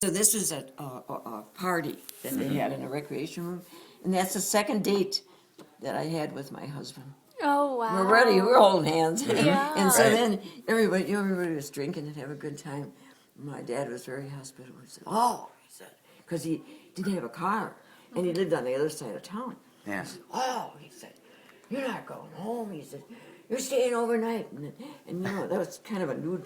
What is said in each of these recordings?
So this was a party that they had in a recreation room, and that's the second date that I had with my husband. Oh wow. We're ready. We're holding hands. Yeah. And so Right. then everybody was drinking and having a good time. My dad was very hospitable. He said, "Oh," he said, because he didn't have a car, and he lived on the other side of town. Yeah. He said, "Oh," he said, "you're not going home." He said, "You're staying overnight." And you know, that was kind of a new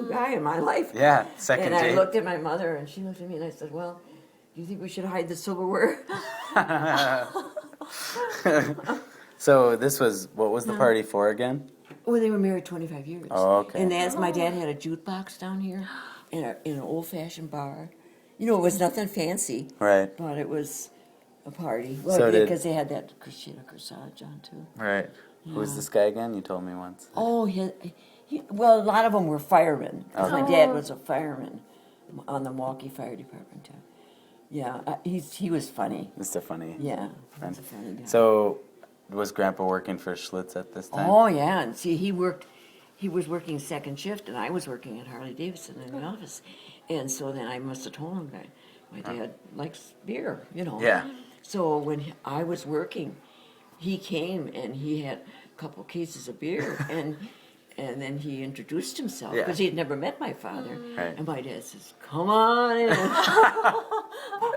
guy in my life. Yeah, second And I date. looked at my mother, and she looked at me, and I said, "Well, do you think we should hide the silverware?" So what was the party for again? Well, they were married 25 years. Oh, okay. And that's my dad had a jukebox down here in an old-fashioned bar. You know, it was nothing fancy, Right, but it was a party. Well, So did- because they had that Christina Corsage on too. right. Who was this guy again? You told me once. Oh, well, a lot of them were firemen. 'Cause my dad was a fireman on the Milwaukee Fire Department too. Yeah, he was funny. Mr. Funny. Yeah, he was a funny guy. So, was Grandpa working for Schlitz at this time? Oh yeah, and see, he was working second shift, and I was working at Harley Davidson in the office, and so then I must have told him that my dad likes beer, you know. Yeah. So when I was working, he came and he had a couple cases of beer, and then he introduced himself Yeah. because he had never met my father, Right. and my dad says, "Come on in." Oh,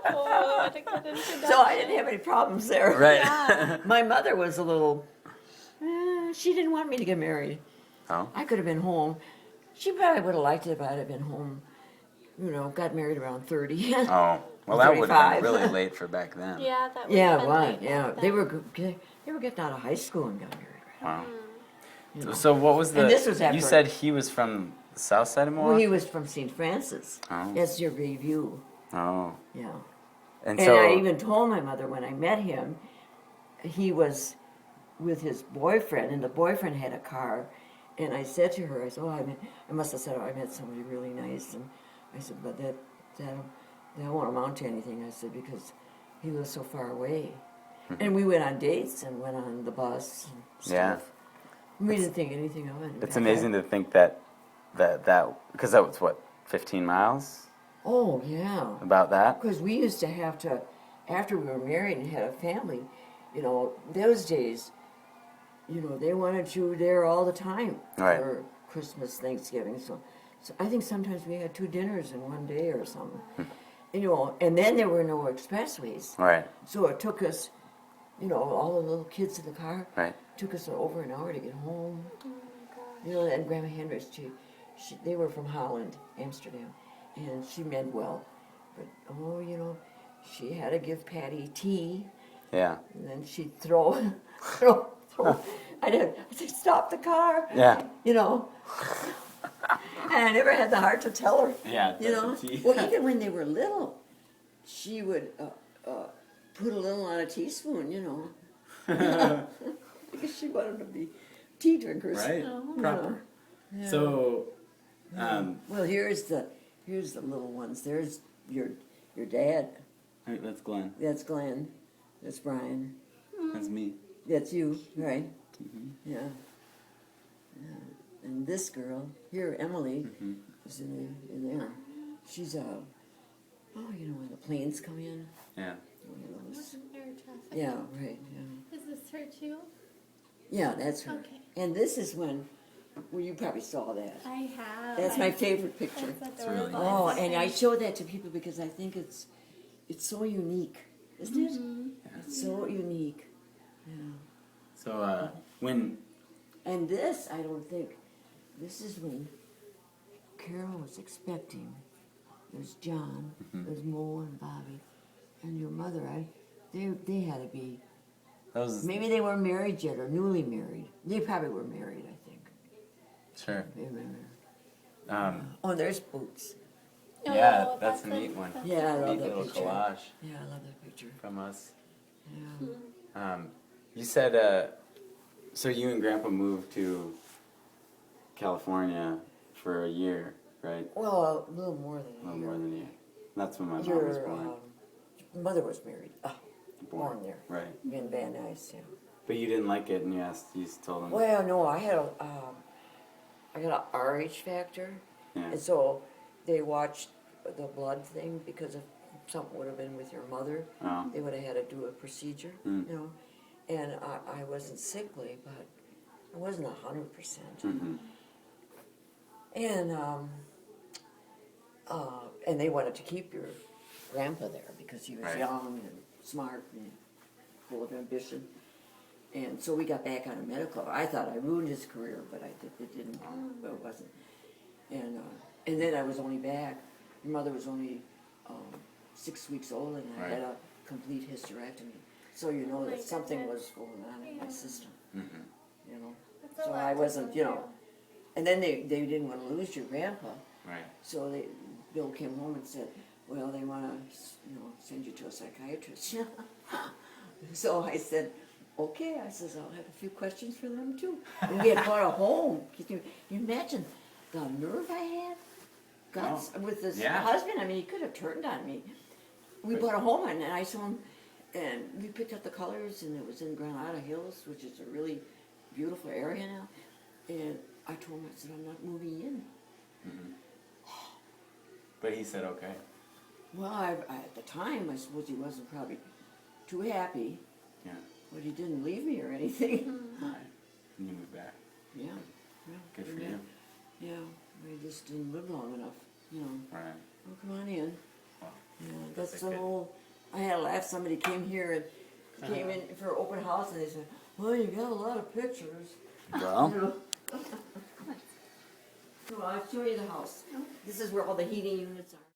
what a good introduction. So I didn't have any problems there. Right. My mother was a little. She didn't want me to get married. Oh. I could have been home. She probably would have liked it if I'd have been home. You know, got married around 30. Oh. Well, that would have 35. been really late for back then. Yeah, that would Yeah, have it been was. late Yeah, back they then. were getting out of high school and got married. Wow. You know. So what was the? And this was after- You said he was from the south side of Well, Milwaukee. he was from St. Francis. Oh. That's your review. Oh. Yeah. And And so. I even told my mother when I met him, he was with his boyfriend, and the boyfriend had a car. And I said to her, I said, I must have said, I met somebody really nice. And I said, but that won't amount to anything. I said, because he lives so far away. And we went on dates and went on the bus and stuff. Yeah. We didn't think anything of it. It's amazing to think that because that was what 15 miles Oh, yeah. about that. Because we used to have to, after we were married and had a family, you know, those days, you know, they wanted you there all the time Right. for Christmas, Thanksgiving. So I think sometimes we had 2 dinners in one day or something. You know, and then there were no expressways. Right. So it took us, you know, all the little kids in the car, Right. took us over an hour to get home. You know, and Grandma Hendricks, they were from Holland, Amsterdam, and she meant well. But, oh, you know, she had to give Patty tea, Yeah. and then she'd throw. I'd say, stop the car. Yeah. You know. And I never had the heart to tell her. Yeah, You know. that's the tea. Well, even when they were little, she would put a little on a teaspoon, you know. Because she wanted to be tea drinkers. Right. you Proper. know. So. Well, here's the little ones. There's your dad. Wait, that's Glenn. That's Glenn. That's Brian. That's me. That's you, right? Yeah. And this girl here, Emily, is in there. She's you know, when the planes come in. Yeah. One of those. Air traffic. Yeah, right. Yeah. Is this her too? Yeah, that's her. Okay. And this is when, well, you probably saw that. I have. That's my favorite picture. That's really adorable. Oh, and I show that to people because I think it's so unique, isn't it? It's so unique. Yeah. So when. And this, I don't think, this is when Carol was expecting. There's John, there's Mo and Bobby, and your mother. They had to be. That was. Maybe they weren't married yet or newly married. They probably were married, I think. Sure. They were married. Oh, there's Boots. Yeah, Oh, that's a neat one. Yeah, I love Neat that little picture. collage Yeah, I love that picture. from us. Yeah. You said, so you and Grandpa moved to California for a year, right? Well, a little more than A a little year. more than a year. That's when my mom was Your born. mother was married. Born there. Right. In Van Nuys, yeah. But you didn't like it, and you told him. Well, no, I got a RH factor, Yeah. and so they watched the blood thing because if something would have been with your mother, Oh. they would have had to do a procedure, Mm. you know. And I wasn't sickly, but I wasn't 100%. Mm-hmm. And they wanted to keep your grandpa there because he was Right. young and smart and full of ambition. And so we got back on a medical. I thought I ruined his career, but it didn't. But it wasn't. And then I was only back. Your mother was only 6 weeks old, and I had Right. a complete hysterectomy. So you know Oh my that something goodness. was going on in my Yeah. system. Mm-hmm. You know. That's a So lot I to wasn't, go you know. through. And then they didn't want to lose your grandpa. Right. So Bill came home and said, well, they want to, send you to a psychiatrist. So I said, okay. I says, I'll have a few questions for them too. And we had bought a home. Can you imagine the nerve I had? Guts with this Yeah. husband. I mean, he could have turned on me. We bought a home and I saw him, and we picked up the colors, and it was in Granada Hills, which is a really beautiful area now. And I told him, I said, I'm not moving in. Mm-hmm. But he said okay. Well, at the time, I suppose he wasn't probably too happy, Yeah. but he didn't leave me or anything. Right. And you moved back. Yeah, yeah. Good for yeah. you. Yeah, we just didn't live long enough, you know. Right. Oh, come on in. Well, Yeah, that's That's the good. whole. I had a laugh. Somebody came here and came in for open house, and they said, "Well, you got a lot of pictures." well, You know? So I'll show you the house. This is where all the heating units are.